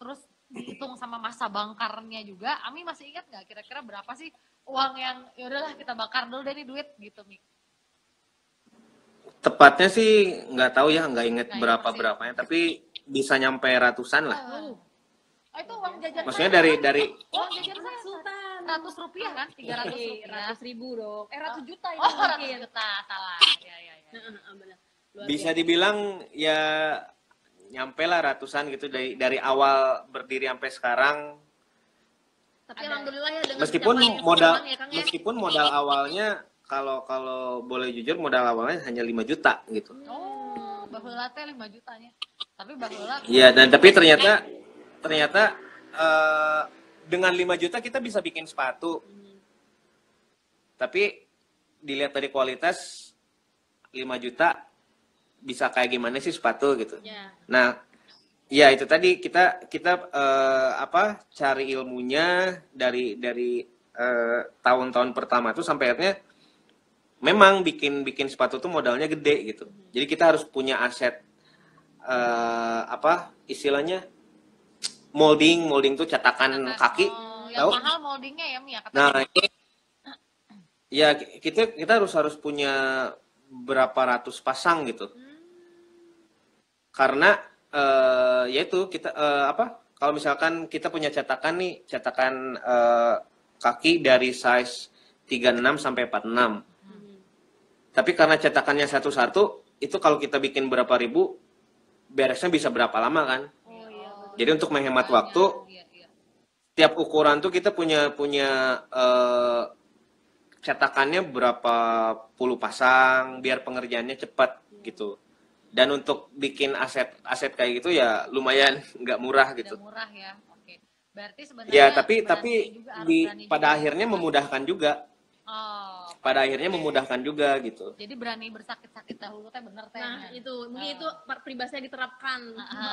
terus dihitung sama masa bangkarnya juga, Ami masih ingat nggak kira-kira berapa sih uang yang ya udahlah kita bakar dulu deh nih duit gitu, Mi? Tepatnya sih nggak tahu ya, nggak inget Nggak inget sih. berapanya, tapi bisa nyampe ratusan lah. Oh, itu uang jajan Maksudnya saya. dari uang jajan saya Sultan. 100 rupiah kan? 300 rupiah. 100.000 dong. 100 juta itu Oh, 100 mungkin. juta, salah. Ya. Benar. Luar bisa biasa. dibilang ya nyampe lah ratusan gitu dari awal berdiri sampai sekarang. Tapi Ada. alhamdulillah ya dengan Meskipun pencapaian modal teman-teman ya, Kang, ya. meskipun modal awalnya kalau boleh jujur modal awalnya hanya 5 juta gitu. Oh, baheula teh 5 jutanya. Tapi baheula Iya, dan tapi ternyata dengan 5 juta kita bisa bikin sepatu. Tapi dilihat dari kualitas 5 juta bisa kayak gimana sih sepatu gitu. Ya. Nah, Ya itu tadi kita kita apa cari ilmunya dari tahun-tahun pertama tuh sampai akhirnya memang bikin sepatu tuh modalnya gede gitu. Jadi kita harus punya aset apa istilahnya molding tuh cetakan kaki, yang tahu? mahal moldingnya ya Mia Nah katanya. ini ya kita harus punya berapa ratus pasang gitu. Karena yaitu kita apa kalau misalkan kita punya cetakan kaki dari size 36 sampai 46. Tapi karena cetakannya satu-satu itu kalau kita bikin berapa ribu beresnya bisa berapa lama kan. Oh iya, betul. Jadi untuk menghemat waktu Iya, iya. tiap ukuran tuh kita punya cetakannya berapa puluh pasang biar pengerjaannya cepat gitu. Dan untuk bikin aset kayak gitu ya lumayan nggak murah gitu. Tidak murah ya. Oke. Berarti sebenarnya Ya tapi berani juga, harus di berani pada juga. akhirnya memudahkan juga. Oh, Pada akhirnya memudahkan juga gitu. jadi berani bersakit-sakit dahulu teh bener teh. Nah, itu mungkin itu peribahasanya diterapkan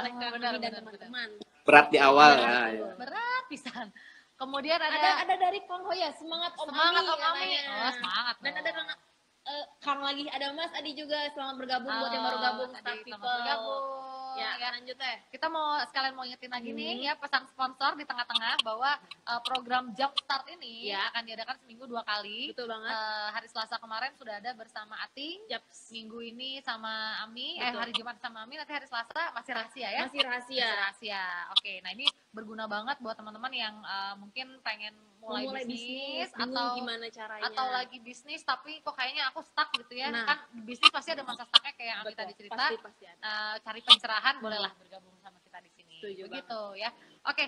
oleh Kak benar, Ami dan benar, teman-teman. Berat di awal Berat, ya. Berat pisan. Kemudian Ada dari Kang Hoya, semangat Om semangat Ami Om Ami. katanya. Oh, semangat. Dan ada dong. Kang lagi, ada Mas Adi juga, selamat bergabung buat yang baru Halo, gabung, Adi, Star selamat People. bergabung. Ya, Ya. lanjut teh. Kita mau sekalian mau ingetin lagi nih ya pesan sponsor di tengah-tengah bahwa program Jumpstart ini Ya. akan diadakan seminggu 2 kali. Betul banget. Hari Selasa kemarin sudah ada bersama Ating. Yaps. Minggu ini sama Ami, Betul. hari Jumat sama Ami, nanti hari Selasa masih rahasia ya. Masih rahasia. Masih rahasia. Oke, nah ini berguna banget buat teman-teman yang mungkin pengen mulai bisnis bingung atau gimana caranya. atau lagi bisnis tapi kok kayaknya aku stuck gitu ya. Nah. Kan di bisnis pasti ada masa stucknya kayak yang Ami Betul, tadi cerita. pasti ada. Cari pencerahan bolehlah bergabung sama kita di sini. Setuju Begitu ya. Oke,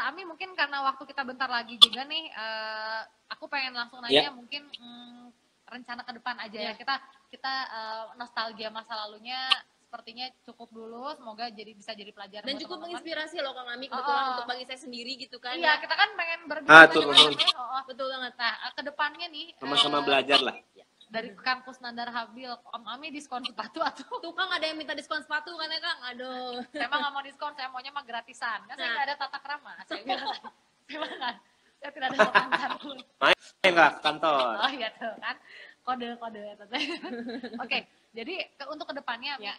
Ami mungkin karena waktu kita bentar lagi juga nih, aku pengen langsung nanya mungkin rencana ke depan aja ya. Kita nostalgia masa lalunya sepertinya cukup dulu, semoga bisa jadi pelajaran Dan buat cukup teman-teman. menginspirasi loh Kang Ami, kebetulan untuk bagi saya sendiri gitu kan. Iya, kita kan pengen Ah, berbisnis tuh, Betul banget. Nah, ke depannya nih Sama-sama belajar lah. dari kampus Nandar Habil, Om Ami diskon sepatu atau Tuh Kang ada yang minta diskon sepatu kan ya Kang? Aduh. saya mah nggak mau diskon, saya maunya mah gratisan. Kan saya Nah. nggak ada tata krama. Saya bilang, saya mah nggak, saya tidak ada sopan santun. Main lah ke kantor. Oh iya tuh kan, kode ya teteh. Oke, jadi untuk kedepannya Ya.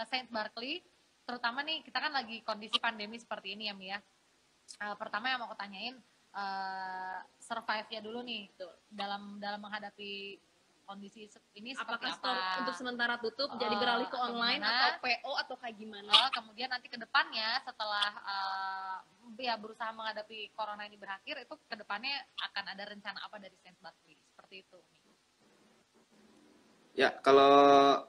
Saint Barkley, terutama nih kita kan lagi kondisi pandemi seperti ini ya Mi ya. Pertama yang mau aku tanyain, survive-nya dulu nih dalam menghadapi kondisi ini seperti Apakah apa? store untuk sementara tutup jadi beralih ke atau online gimana? atau PO atau kayak gimana? Kemudian nanti ke depannya setelah ya berusaha menghadapi corona ini berakhir, itu ke depannya akan ada rencana apa dari Saint Barkley? Seperti itu. Ya, kalau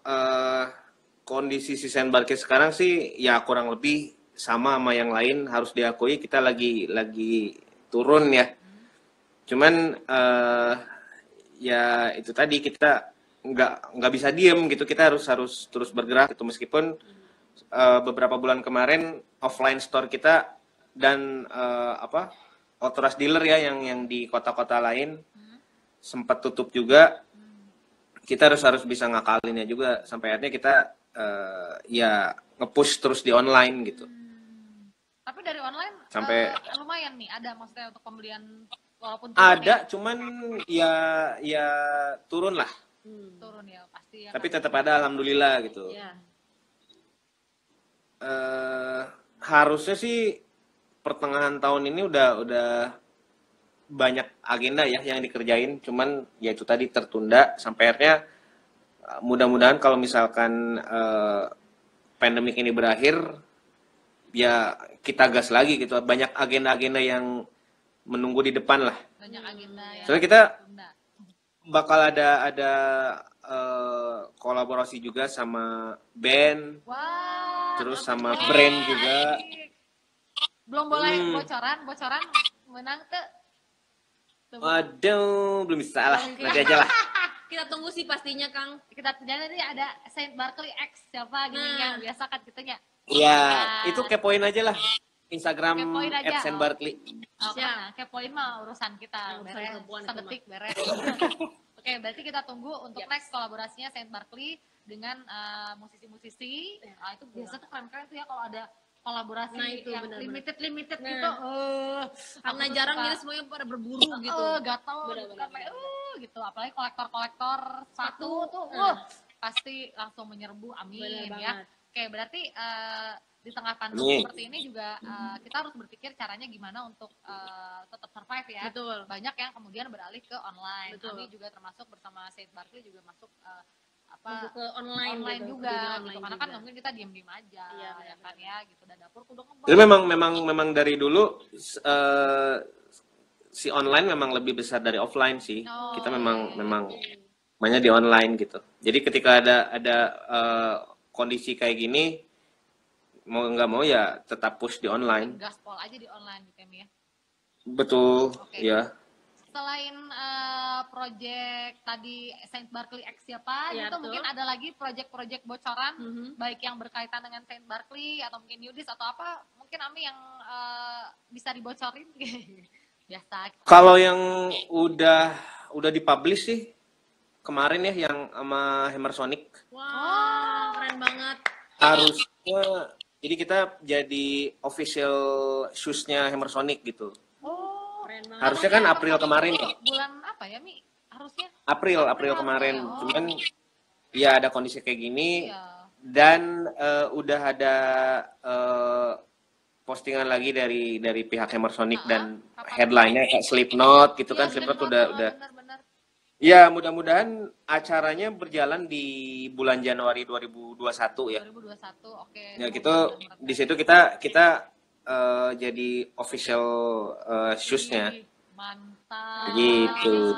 kondisi si Saint Barkley sekarang sih ya kurang lebih sama yang lain, harus diakui kita lagi turun ya. Cuman ya itu tadi kita nggak bisa diem gitu, kita harus terus bergerak gitu meskipun beberapa bulan kemarin offline store kita dan authorized dealer ya yang di kota-kota lain sempat tutup juga. Kita harus bisa ngakalinnya juga sampai akhirnya kita ya nge-push terus di online gitu. Tapi dari online Sampai lumayan nih, ada maksudnya untuk pembelian walaupun ada, cuman ya turun lah. turun ya pasti ya. Tapi tetap ada, alhamdulillah gitu. Ya. Harusnya sih pertengahan tahun ini udah banyak agenda ya yang dikerjain, cuman ya itu tadi tertunda sampai akhirnya mudah-mudahan kalau misalkan pandemik ini berakhir ya kita gas lagi gitu. Banyak agenda-agenda yang menunggu di depan lah. Banyak agenda ya. Soalnya kita Tunda. bakal ada kolaborasi juga sama band, Wah. terus sama brand juga. Belum boleh bocoran menang tuh. Waduh, belum bisa lah. Nanti aja lah. Kita tunggu sih pastinya Kang. Kita jangan nanti ada Saint Barkley X siapa gini Nah. yang biasa kan kitanya. Iya, itu kepoin aja lah. Instagram Kepoin aja. @saintbarkley. Nah, kepoin mah urusan kita, Urusan beres, perempuan itu sedetik beres. Oke, berarti kita tunggu untuk Yep. next kolaborasinya Saint Barkley dengan musisi-musisi. Itu biasa tuh keren-keren tuh ya kalau ada kolaborasi Nah, itu yang benar-benar. limited Nah, gitu. karena Aku tuh jarang suka, jadi semuanya pada berburu gitu. gatel gitu Benar-benar. kan kayak gitu. Apalagi kolektor sepatu tuh, pasti langsung menyerbu. Amin Benar ya. banget. Oke, berarti di tengah pandemi Amin. seperti ini juga kita harus berpikir caranya gimana untuk tetap survive ya. Betul. Banyak yang kemudian beralih ke online. Betul. Kami juga termasuk bersama Saint Barkley juga masuk Masuk ke online gitu, juga dunia gitu. online Karena kan juga. mungkin kita diem aja Iya, ya kan benar-benar. ya gitu. Dan dapur udah ngebul. Jadi memang dari dulu si online memang lebih besar dari offline sih. Oh, Kita iya, memang iya, iya. memang mainnya di online gitu. Jadi ketika ada kondisi kayak gini, mau nggak mau ya tetap push di online. Gaspol aja di online gitu ya Mi ya. Betul, Oke. ya. Selain project tadi Saint Barkley X siapa Ya, gitu, betul. mungkin ada lagi project-project bocoran Mhm. baik yang berkaitan dengan Saint Barkley atau mungkin Yudis atau apa, mungkin Ami yang bisa dibocorin. Biasa. Kalau yang udah dipublish sih kemarin ya yang sama Hammersonic Wah, keren banget. harusnya jadi kita jadi official shoes-nya Hammersonic gitu. Oh, Keren banget. Harusnya kan April kemarin ya. bulan apa ya Mi? Harusnya April kemarin. ya. Cuman ya ada kondisi kayak gini Iya. dan udah ada postingan lagi dari pihak Hammersonic dan Kapan? headline-nya kayak Slipknot gitu kan. Iya, Slipknot bener, udah bener. ya mudah-mudahan acaranya berjalan di bulan Januari 2021 ya. 2021, oke. Ya gitu di situ kita jadi official shoes-nya. Ih, mantap. Gitu.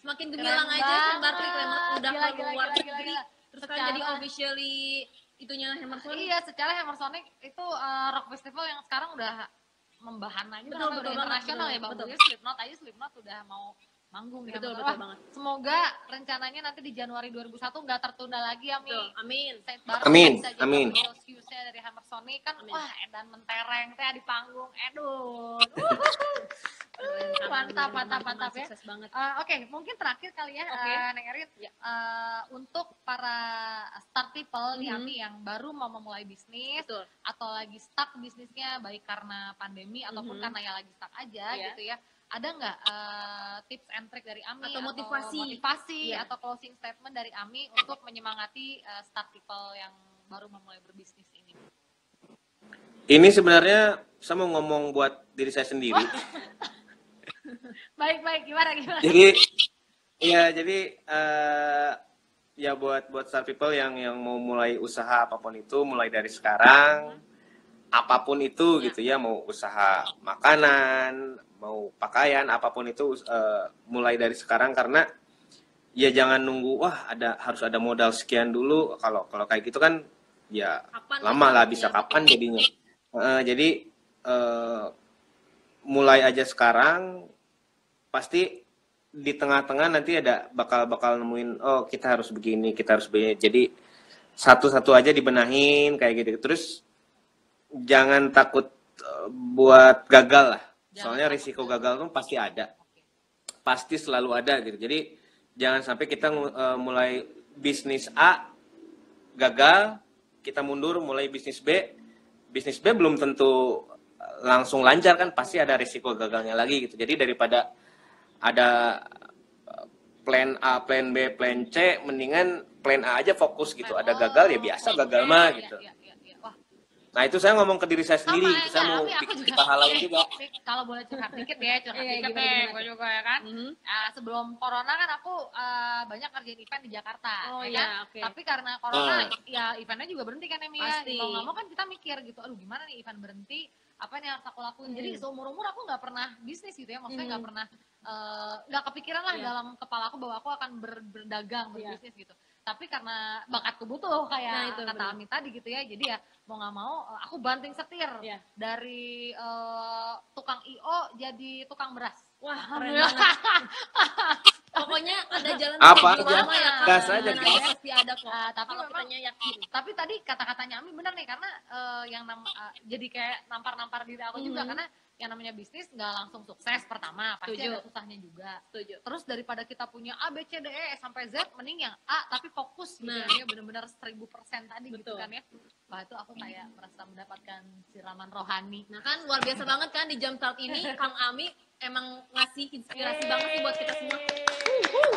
Semakin gemilang aja Saint Barkley udah Gila, ke luar gila. negeri. Terus sekarang jadi officially itunya Hammersonic. Iya, secara Hammersonic itu rock festival yang sekarang udah membahana gitu, Betul, udah betul internasional banget, ya Bang. betul. Slipknot udah mau manggung di Betul, Hammersonic. betul Wah, banget. semoga rencananya nanti di Januari 2001 nggak tertunda lagi ya Mi. Betul. Amin. Saint Barkley Amin, bisa jadi amin. official shoes-nya dari Hammersonic kan. Amin. Wah, edan mentereng teh di panggung. Aduh. Mantap ya. Sukses banget. Oke, mungkin terakhir kali ya, Oke. Neng Erin, untuk para start people nih Mhm. Ami yang baru mau memulai bisnis Betul. atau lagi stuck bisnisnya baik karena pandemi ataupun Mhm. karena ya lagi stuck aja Iya. gitu ya. Ada nggak tips and trick dari Ami Atau motivasi. Iya. atau closing statement dari Ami untuk menyemangati start people yang baru memulai berbisnis ini? Ini sebenarnya saya mau ngomong buat diri saya sendiri. Baik, gimana? Jadi ya buat start people yang mau mulai usaha apapun itu mulai dari sekarang, apapun itu gitu ya, mau usaha makanan, mau pakaian, apapun itu mulai dari sekarang karena ya jangan nunggu harus ada modal sekian dulu. Kalau kayak gitu kan ya Kapan lama lah, ya, bisa betul. kapan jadinya. Jadi mulai aja sekarang, pasti di tengah-tengah nanti ada bakal nemuin kita harus begini. Jadi satu-satu aja dibenahin kayak gitu. Terus jangan takut buat gagal lah. Soalnya risiko gagal tuh pasti ada. Pasti selalu ada gitu. Jadi jangan sampai kita mulai bisnis A gagal, kita mundur mulai bisnis B. Bisnis B belum tentu langsung lancar kan, pasti ada risiko gagalnya lagi gitu. Jadi daripada ada plan A, plan B, plan C, mendingan plan A aja fokus gitu. Ada gagal ya biasa gagal mah gitu. Iya. Wah, Nah itu saya ngomong ke diri saya sendiri, sama, saya mau aku bikin juga. pahala juga. Kalau boleh curhat dikit ya, Iya, dikit gimana, deh, gimana? gue juga ya kan. Mhm. Sebelum corona kan aku banyak kerjain event di Jakarta, Oh ya iya, kan? oke. Tapi karena corona, ya eventnya juga berhenti kan Emi ya. Pasti. Mau nggak mau kan kita mikir gitu, aduh gimana nih event berhenti, apa nih yang harus aku lakuin. Jadi seumur-umur aku nggak pernah bisnis gitu ya, maksudnya nggak pernah, nggak kepikiran lah Iya. dalam kepala aku bahwa aku akan berdagang, Iya. berbisnis gitu. Tapi karena bakatku butuh kayak Nah, itu kata benar. Ami tadi gitu ya, jadi ya mau nggak mau aku banting setir Iya. dari tukang IO jadi tukang beras. Wah, keren Alhamdulillah. banget. Pokoknya ada jalan Apa menuju aja? lama ya. Kak. Gas aja, Gimana gas. pasti ada kok. Tapi Kalau memang- kitanya yakin. Tapi tadi kata-katanya Ami benar nih karena yang jadi kayak nampar-nampar diri aku juga karena yang namanya bisnis nggak langsung sukses pertama, pasti Setuju. ada susahnya juga. Setuju. Terus daripada kita punya A, B, C, D, E sampai Z, mending yang A tapi fokus gitu Nah. ya, bener-bener 1000% tadi gitu Betul. kan ya. Wah itu aku kayak merasa mendapatkan siraman rohani. Nah kan luar biasa banget kan di jam start ini Kang Ami emang ngasih inspirasi banget sih buat kita semua.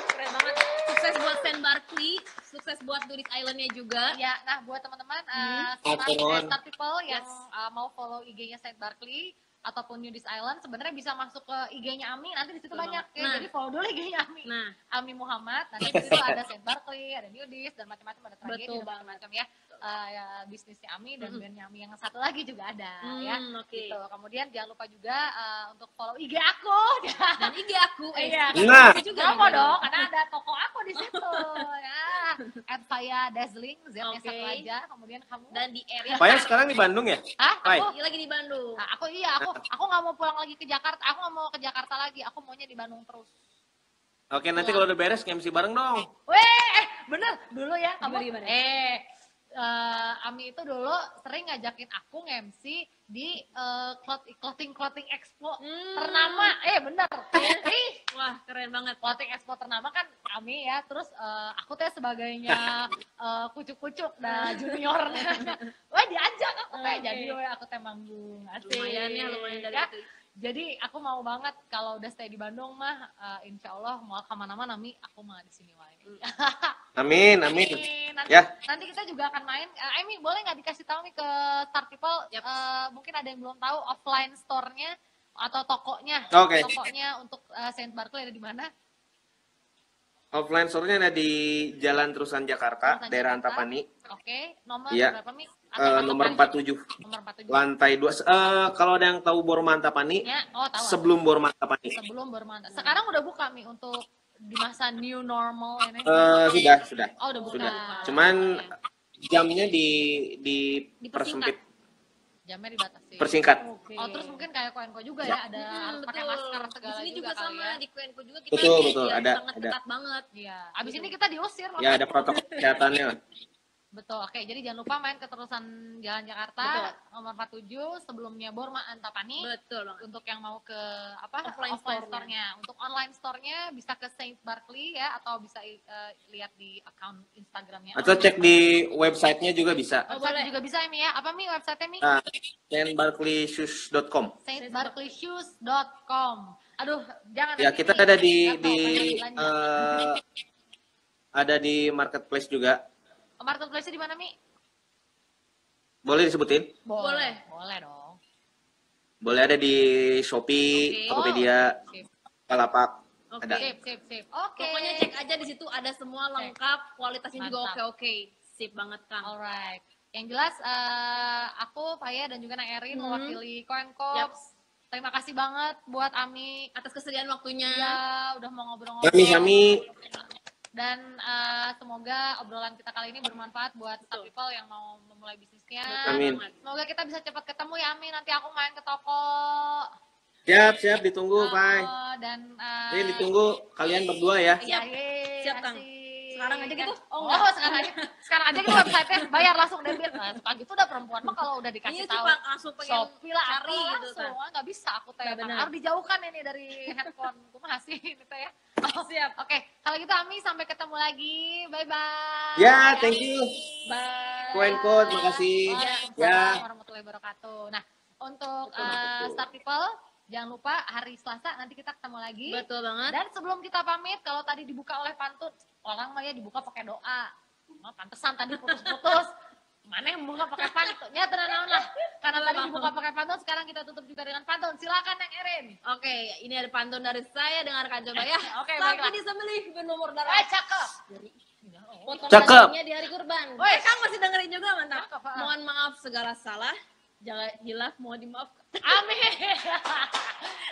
Keren banget. Sukses buat Saint Barkley, sukses buat Duris Island-nya juga. Ya, nah buat teman-teman Afternoon. start people yang Yes. mau follow IG-nya Saint Barkley ataupun Nudist Island sebenarnya bisa masuk ke IG-nya Ami, nanti di situ Betul banyak banget. ya. Nah. Jadi follow dulu IG-nya Ami. Nah, Ami Muhammad, nanti di situ ada Saint Barkley, ada Nudist dan macam-macam, ada tragedi Betul dan macam-macam ya. Ya, bisnisnya Ami dan bandnya Ami yang satu lagi juga ada ya. oke. Gitu. Kemudian jangan lupa juga untuk follow IG aku. Dan IG aku, Iya, Nah. aku juga promo nih. dong, karena ada toko aku di situ. Ya, @Faya Dazzling, Z-nya Oke. satu aja. Kemudian kamu. Dan di area Paya sekarang di Bandung ya? Hah? Pai. aku lagi di Bandung. Nah, aku nggak mau pulang lagi ke Jakarta. Aku nggak mau ke Jakarta lagi. Aku maunya di Bandung terus. Oke, nanti kalau udah beres MC bareng dong. Weh, bener dulu ya kamu. Gimana? Ami itu dulu sering ngajakin aku nge-MC di clothing expo ternama. Bener. Ih, Wah, keren banget. clothing expo ternama kan Ami ya. Terus aku teh sebagainya kucuk-kucuk dan junior. Wah diajak aku teh Oke. jadi aku teh manggung. Asik. Lumayan ya, lumayan dari Ya. itu. Jadi aku mau banget kalau udah stay di Bandung mah, insya Allah mau kemana-mana Ami, aku mah di sini wae. Amin, amin. Nanti, Ya. nanti kita juga akan main. Ami boleh nggak dikasih tahu nih ke Start People? Yap. Mungkin ada yang belum tahu offline store-nya atau tokonya. Oke. Tokonya untuk Saint Barkley ada di mana? Offline store-nya ada di Jalan Terusan Jakarta, Terusan daerah Jakarta. Antapani. Oke, nomor Iya. berapa Mi? Nomor 47, Nomor 47. lantai 2. Kalau ada yang tahu Borma Antapani, Ya, tahu. sebelum Borma Antapani. Sebelum bermantap. Sekarang udah buka Mi untuk di masa new normal ini. Sudah. Oh, udah buka. Sudah. Cuman jamnya di Dipersingkat. persempit, Jamnya dibatasi. persingkat. Oh, terus mungkin kayak Koenko juga ya, ada harus pakai masker Di segala sini juga juga kali sama, ya. di Kuenko juga kita Betul, kayak betul, dia ada, sangat ada. ketat banget. Iya. Abis ini kita diusir loh. Ya ada protokol kesehatannya. Betul. Oke, jadi jangan lupa main ke Terusan Jalan Jakarta Betul. nomor 47 sebelumnya Borma Antapani. Betul banget. Untuk yang mau ke Offline store-nya. Untuk online store-nya bisa ke Saint Barkley ya, atau bisa lihat di account Instagramnya. Atau cek di websitenya juga bisa. Website boleh. juga bisa Mi ya. Apa Mi website-nya Mi? Saintbarclayshoes.com. saintbarclayshoes.com. Aduh, jangan Ya, nanti kita Mi. ada Nggak tahu, di pengen belanja. ada di marketplace juga. Marketplace di mana Mi? Boleh disebutin? Boleh. Boleh dong. Boleh ada di Shopee, Oke. Tokopedia, Sip. Bukalapak. Oke. Ada. Sip. Oke. Pokoknya cek aja di situ ada semua lengkap, kualitasnya juga Mantap. oke. Sip banget, Kang. Alright. Yang jelas aku, Paya dan juga Nang Erin mewakili Koenko. Yaps. Terima kasih banget buat Ami. Atas kesediaan waktunya. Ya, udah mau ngobrol-ngobrol. Kami Dan semoga obrolan kita kali ini bermanfaat buat Start People yang mau memulai bisnisnya. Amin. Semoga kita bisa cepat ketemu ya Ami. Nanti aku main ke toko. siap ditunggu, Pai. Dan Ini ditunggu kalian berdua ya. Siap. yeay, Siap, Kang. asik. Sekarang aja gitu? Oh, Oh, enggak. sekarang aja gitu website-nya bayar langsung debit. Nah, suka gitu udah perempuan mah kalau udah dikasih Iya, tahu. cuma langsung pengen Shopee lah cari apa gitu, langsung. kan. Nggak bisa aku teh. Nggak benar. Harus dijauhkan ini dari handphone. Aku masih ini teh ya. Oh, Siap. Oke, kalau gitu Ami sampai ketemu lagi. Bye bye. Ya, thank you. Bye. Koenko, terima kasih. Waalaikumsalam Ya. warahmatullahi wabarakatuh. Nah, untuk Betul. Start People jangan lupa hari Selasa nanti kita ketemu lagi. Betul banget. Dan sebelum kita pamit, kalau tadi dibuka oleh pantun, orang mah ya dibuka pakai doa. Mah pantesan tadi putus-putus. Mana yang buka pakai pantun? Ya tenang lah. Karena tadi dibuka pakai pantun, sekarang kita tutup juga dengan pantun. Silakan Neng Erin. Oke, ini ada pantun dari saya, dengarkan coba ya. Oke, Sapi baiklah. disembelih bernomor darah. Cakep. Potong Cakep. dagingnya di hari kurban. Woi. Kang masih dengerin juga, mantap. Cakep, ah. Mohon maaf segala salah. Jangan hilaf, mohon dimaafkan. Amin.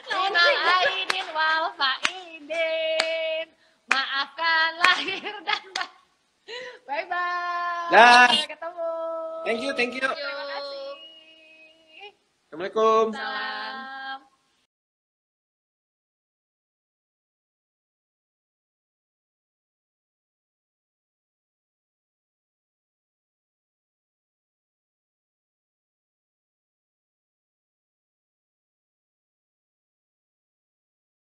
Minal aidin wal faidin. Maafkan lahir dan batin. Bye-bye. Dah. Sampai ketemu. Thank you. Terima kasih. Assalamualaikum. Salam.